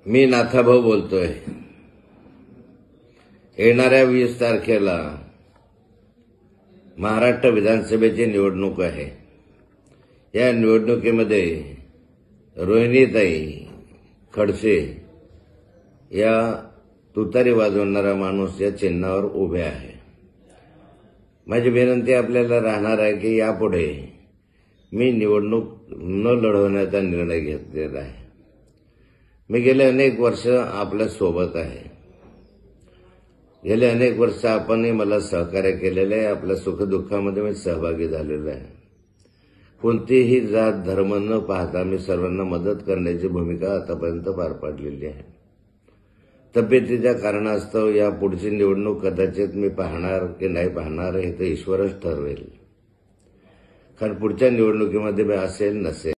मी नाथाभाऊ बोलतोय। येणाऱ्या 20 तारखेला महाराष्ट्र विधानसभेची निवडणूक आहे। या निवडणुकीमध्ये रोहिणीताई खडसे या तुतारी वाजवणारा माणूस या चिन्हावर उभे आहे। माझी विनंती आपल्याला राहणार आहे की यापुढे मी निवडणूक न लढवण्याचा निर्णय घेतलेला आहे। मी गेले अनेक वर्ष आपल्या सोबत आहे। गेले अनेक वर्ष आपणही मला सहकार्य केलेले आहे। आपल्या सुखदुःखामध्ये मी सहभागी झालेलो आहे। कोणतीही जात धर्म न पाहता मी सर्वांना मदत करण्याची भूमिका आतापर्यंत पार पाडलेली आहे। तब्येतीच्या कारणास्तव या पुढची निवडणूक कदाचित मी पाहणार की नाही पाहणार हे तर ईश्वरच ठरवेल। कारण पुढच्या निवडणुकीमध्ये मी असेल नसेल